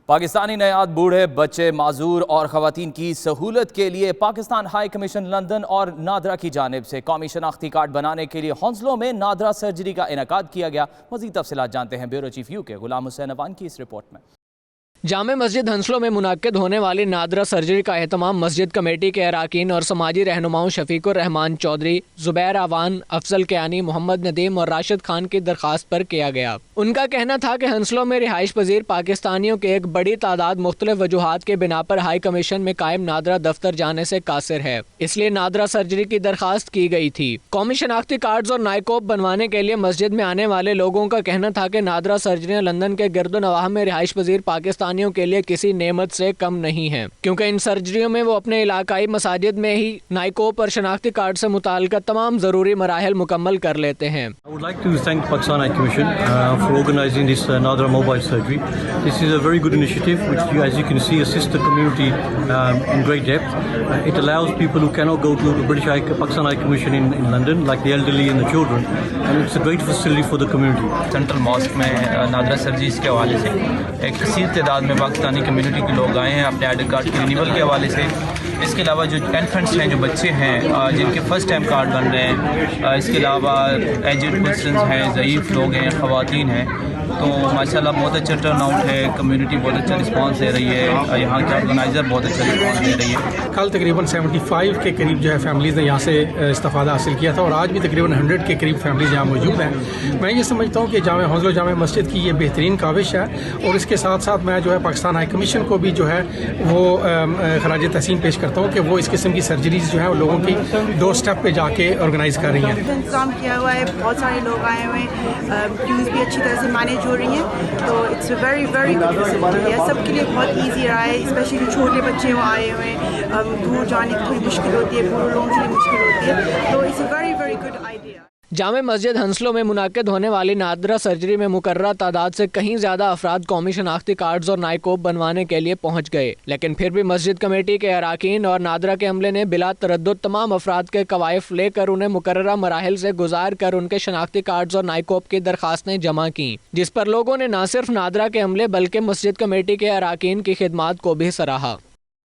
پاکستانی نیاد بوڑھے بچے معذور اور خواتین کی سہولت کے لیے پاکستان ہائی کمیشن لندن اور نادرا کی جانب سے قومی شناختی کارڈ بنانے کے لیے ہونسلوں میں نادرا سرجری کا انعقاد کیا گیا۔ مزید تفصیلات جانتے ہیں بیورو چیف یو کے غلام حسین افان کی اس رپورٹ میں۔ جامع مسجد ہنسلوں میں منعقد ہونے والی نادرا سرجری کا اہتمام مسجد کمیٹی کے اراکین اور سماجی رہنماؤں شفیق الرحمان چودھری، زبیر اعوان، افضل کیانی، محمد ندیم اور راشد خان کی درخواست پر کیا گیا۔ ان کا کہنا تھا کہ ہنسلوں میں رہائش پذیر پاکستانیوں کی ایک بڑی تعداد مختلف وجوہات کے بنا پر ہائی کمیشن میں قائم نادرا دفتر جانے سے قاصر ہے، اس لیے نادرا سرجری کی درخواست کی گئی تھی۔ قومی شناختی کارڈز اور نائکوپ بنوانے کے لیے مسجد میں آنے والے لوگوں کا کہنا تھا کہ نادرا سرجریاں لندن کے گرد و نواح میں رہائش پذیر پاکستانیوں کے لیے کسی نعمت سے کم نہیں ہیں، کیونکہ ان سرجریوں میں وہ اپنے علاقائی مساجد میں ہی نائکوپ اور شناختی کارڈ سے متعلقہ تمام ضروری مراحل مکمل کر لیتے ہیں۔ I would like to thank Pakistan High Commission for organising this Nadra mobile surgery. This is a very good initiative which, as you can see, assists the community in great depth. It allows people who cannot go to the Pakistan High Commission in London, like the elderly and the children, and it's a great facility for the community. Central mosque میں نادرا surgeries کے حوالے سے ایک کثیر تعداد میں Pakistani community کے لوگ آئے ہیں اپنے آئی ڈی کارڈ کے رینیول کے حوالے سے۔ اس کے علاوہ جو انفنٹس ہیں، جو بچے ہیں جن کے فرسٹ ٹائم کارڈ بن رہے ہیں، اس کے علاوہ ایجڈ پرسنز ہیں، ضعیف لوگ ہیں، خواتین ہیں، تو ماشاءاللہ بہت اچھا ٹرن آؤٹ ہے، کمیونٹی بہت اچھا رسپانس دے رہی ہے، یہاں کے آرگنائزر بہت اچھا رسپانس دے رہی ہے۔ کل تقریباً 75 کے قریب جو ہے فیملیز نے یہاں سے استفادہ حاصل کیا تھا، اور آج بھی تقریباً 100 کے قریب فیملیز یہاں موجود ہیں۔ میں یہ سمجھتا ہوں کہ ہنسلوں جامع مسجد کی یہ بہترین کاوش ہے، اور اس کے ساتھ ساتھ میں جو ہے پاکستان ہائی کمیشن کو بھی جو ہے وہ خراج تحسین پیش کرتا ہوں کہ وہ اس قسم کی سرجریز جو ہیں وہ لوگوں کی ڈور اسٹیپ پہ جا کے آرگنائز کر رہی ہیں۔ انتظام کیا ہوا ہے، بہت سارے لوگ آئے ہوئے ہیں، کیوز بھی اچھی طرح سے مینیج ہو رہی ہیں، تو it's very very good facility ہے، سب کے لیے بہت ایزی رہا ہے، اسپیشلی جو چھوٹے بچے وہ آئے ہوئے ہیں، دور جانے کی تھوڑی مشکل ہوتی ہے، بوڑھے لوگوں کے لیے مشکل ہوتی ہے، تو it's a very very good idea. Jama Masjid ہنسلوں میں منعقد ہونے والی نادرا سرجری میں مقررہ تعداد سے کہیں زیادہ افراد قومی شناختی کارڈز اور نائکوپ بنوانے کے لیے پہنچ گئے، لیکن پھر بھی مسجد کمیٹی کے اراکین اور نادرا کے عملے نے بلا تردد تمام افراد کے کوائف لے کر انہیں مقررہ مراحل سے گزار کر ان کے شناختی کارڈز اور نائکوپ کی درخواستیں جمع کیں، جس پر لوگوں نے نہ صرف نادرا کے عملے بلکہ مسجد کمیٹی کے اراکین کی خدمات کو بھی سراہا۔